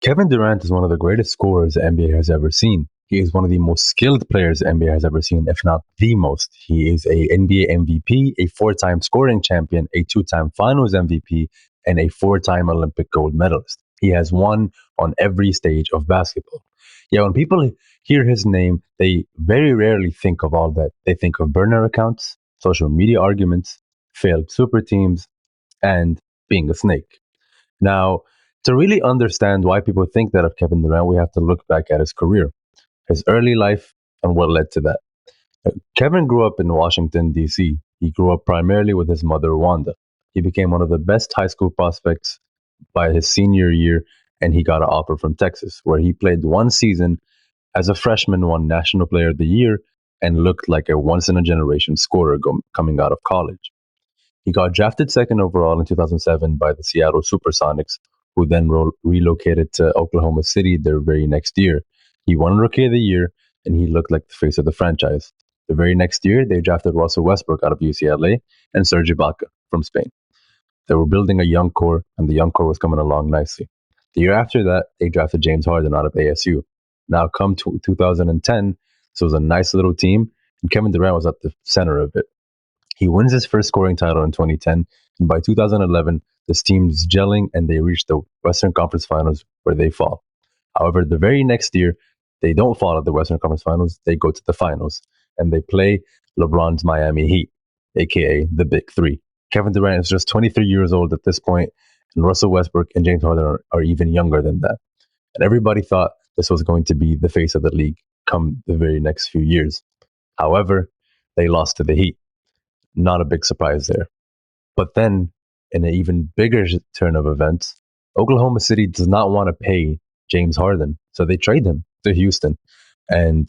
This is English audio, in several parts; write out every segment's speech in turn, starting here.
Kevin Durant is one of the greatest scorers the NBA has ever seen. He is one of the most skilled players the NBA has ever seen, if not the most. He is a NBA MVP, a four-time scoring champion, a two-time Finals MVP, and a four-time Olympic gold medalist. He has won on every stage of basketball. Yeah, when people hear his name, they very rarely think of all that. They think of burner accounts, social media arguments, failed super teams, and being a snake. Now, to really understand why people think that of Kevin Durant, we have to look back at his career, his early life, and what led to that. Kevin grew up in Washington, D.C. He grew up primarily with his mother, Wanda. He became one of the best high school prospects by his senior year, and he got an offer from Texas, where he played one season as a freshman, won National Player of the Year, and looked like a once in a generation scorer coming out of college. He got drafted second overall in 2007 by the Seattle Supersonics, who then relocated to Oklahoma City their very next year. He won Rookie of the Year, and he looked like the face of the franchise. The very next year, they drafted Russell Westbrook out of UCLA and Serge Ibaka from Spain. They were building a young core, and the young core was coming along nicely. The year after that, they drafted James Harden out of ASU. Now, come to 2010, this was a nice little team, and Kevin Durant was at the center of it. He wins his first scoring title in 2010, and by 2011, this team is gelling and they reach the Western Conference Finals where they fall. However, the very next year, they don't fall at the Western Conference Finals, they go to the finals, and they play LeBron's Miami Heat, aka the Big Three. Kevin Durant is just 23 years old at this point, and Russell Westbrook and James Harden are even younger than that. And everybody thought this was going to be the face of the league come the very next few years. However, they lost to the Heat. Not a big surprise there. But then, in an even bigger turn of events, Oklahoma City does not want to pay James Harden, so they trade him to Houston. And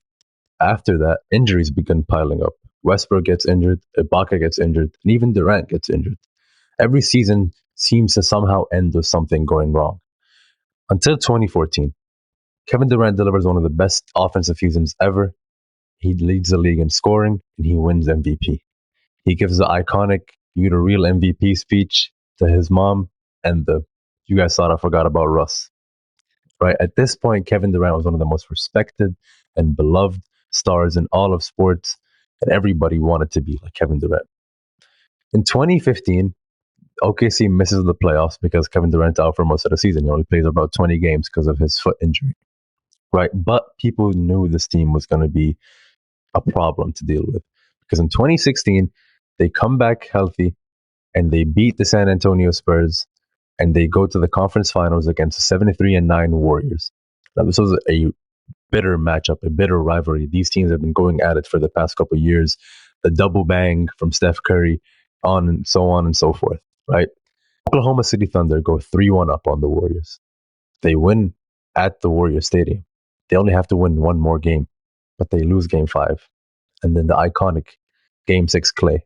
after that, injuries begin piling up. Westbrook gets injured, Ibaka gets injured, and even Durant gets injured. Every season seems to somehow end with something going wrong. Until 2014, Kevin Durant delivers one of the best offensive seasons ever. He leads the league in scoring, and he wins MVP. He gives the iconic "You the real MVP" speech to his mom, and "You guys thought I forgot about Russ." Right at this point, Kevin Durant was one of the most respected and beloved stars in all of sports, and everybody wanted to be like Kevin Durant. In 2015, OKC misses the playoffs because Kevin Durant's out for most of the season. He only plays about 20 games because of his foot injury. Right, but people knew this team was going to be a problem to deal with because in 2016. They come back healthy and they beat the San Antonio Spurs and they go to the conference finals against the 73-9 Warriors. Now, this was a bitter matchup, a bitter rivalry. These teams have been going at it for the past couple of years. The double bang from Steph Curry on and so forth, right? Oklahoma City Thunder go 3-1 up on the Warriors. They win at the Warriors Stadium. They only have to win one more game, but they lose game 5. And then the iconic game 6 Clay.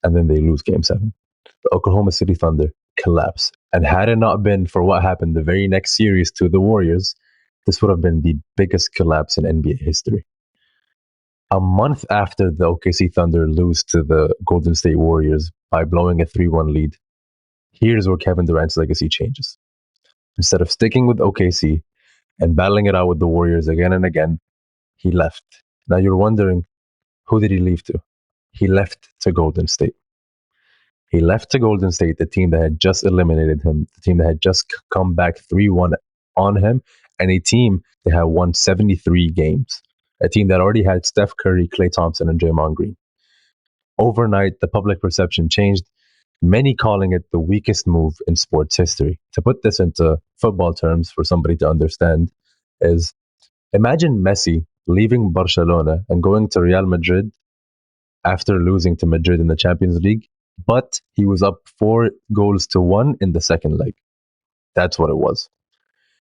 And then they lose game 7. The Oklahoma City Thunder collapse. And had it not been for what happened the very next series to the Warriors, this would have been the biggest collapse in NBA history. A month after the OKC Thunder lose to the Golden State Warriors by blowing a 3-1 lead, here's where Kevin Durant's legacy changes. Instead of sticking with OKC and battling it out with the Warriors again and again, he left. Now you're wondering, who did he leave to? He left to Golden State. He left to Golden State, the team that had just eliminated him, the team that had just come back 3-1 on him, and a team that had won 73 games. A team that already had Steph Curry, Klay Thompson, and Draymond Green. Overnight, the public perception changed, many calling it the weakest move in sports history. To put this into football terms for somebody to understand is, imagine Messi leaving Barcelona and going to Real Madrid after losing to Madrid in the Champions League, but he was up 4-1 in the second leg. That's what it was.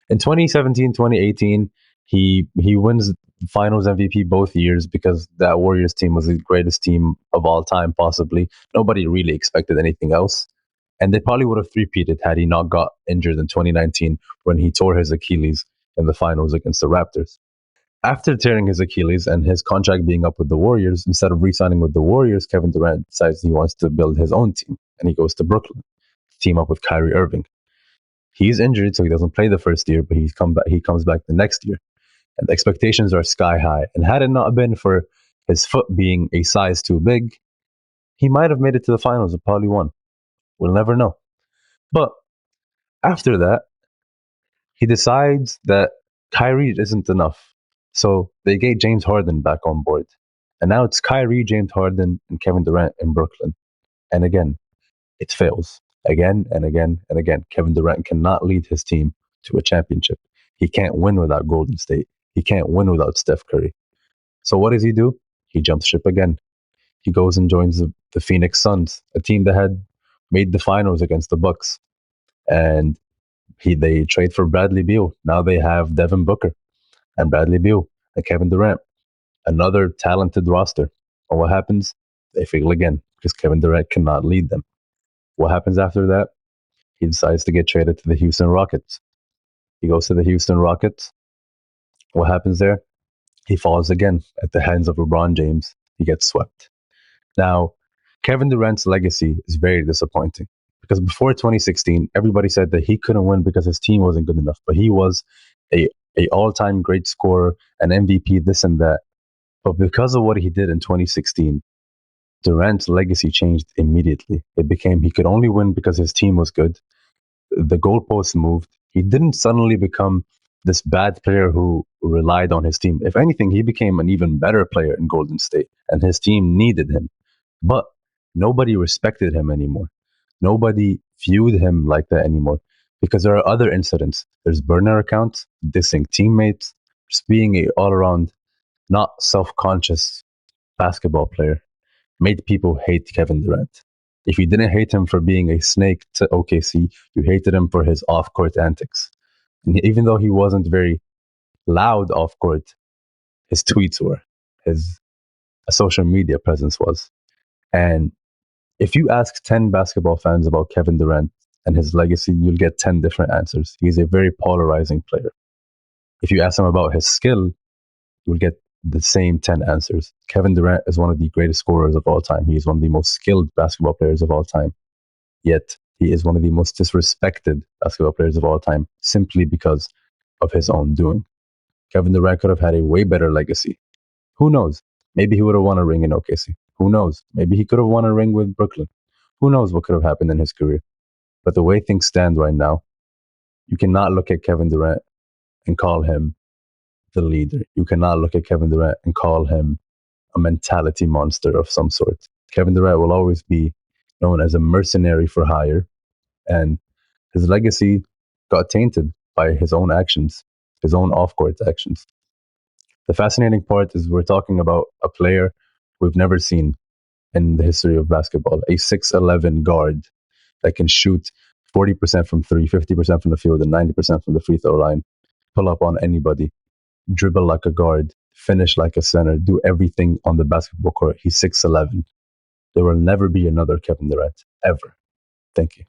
In 2017, 2018, he wins Finals MVP both years because that Warriors team was the greatest team of all time, possibly. Nobody really expected anything else. And they probably would have three-peated had he not got injured in 2019 when he tore his Achilles in the finals against the Raptors. After tearing his Achilles and his contract being up with the Warriors, instead of re-signing with the Warriors, Kevin Durant decides he wants to build his own team, and he goes to Brooklyn to team up with Kyrie Irving. He's injured, so he doesn't play the first year, but he comes back the next year. And the expectations are sky high. And had it not been for his foot being a size too big, he might have made it to the finals and probably won. We'll never know. But after that, he decides that Kyrie isn't enough. So they get James Harden back on board. And now it's Kyrie, James Harden, and Kevin Durant in Brooklyn. And again, it fails. Again and again and again. Kevin Durant cannot lead his team to a championship. He can't win without Golden State. He can't win without Steph Curry. So what does he do? He jumps ship again. He goes and joins the Phoenix Suns, a team that had made the finals against the Bucks. And they trade for Bradley Beal. Now they have Devin Booker and Bradley Beal and Kevin Durant, another talented roster. And what happens? They fail again because Kevin Durant cannot lead them. What happens after that? He decides to get traded to the Houston Rockets. He goes to the Houston Rockets. What happens there? He falls again at the hands of LeBron James. He gets swept. Now, Kevin Durant's legacy is very disappointing because before 2016, everybody said that he couldn't win because his team wasn't good enough. But he was a all-time great scorer, an MVP, this and that. But because of what he did in 2016, Durant's legacy changed immediately. It became he could only win because his team was good. The goalposts moved. He didn't suddenly become this bad player who relied on his team. If anything, he became an even better player in Golden State, and his team needed him. But nobody respected him anymore. Nobody viewed him like that anymore because there are other incidents. There's burner accounts, dissing teammates, just being a all-around, not self-conscious basketball player made people hate Kevin Durant. If you didn't hate him for being a snake to OKC, you hated him for his off-court antics. And even though he wasn't very loud off-court, his tweets were, his social media presence was. And if you ask 10 basketball fans about Kevin Durant and his legacy, you'll get 10 different answers. He's a very polarizing player. If you ask him about his skill, you'll get the same 10 answers. Kevin Durant is one of the greatest scorers of all time. He is one of the most skilled basketball players of all time. Yet, he is one of the most disrespected basketball players of all time simply because of his own doing. Kevin Durant could have had a way better legacy. Who knows? Maybe he would have won a ring in OKC. Who knows? Maybe he could have won a ring with Brooklyn. Who knows what could have happened in his career? But the way things stand right now, you cannot look at Kevin Durant and call him the leader. You cannot look at Kevin Durant and call him a mentality monster of some sort. Kevin Durant will always be known as a mercenary for hire, and his legacy got tainted by his own actions, his own off-court actions. The fascinating part is we're talking about a player we've never seen in the history of basketball, a 6'11" guard that can shoot 40% from three, 50% from the field, and 90% from the free throw line, pull up on anybody, dribble like a guard, finish like a center, do everything on the basketball court. He's 6'11". There will never be another Kevin Durant, ever. Thank you.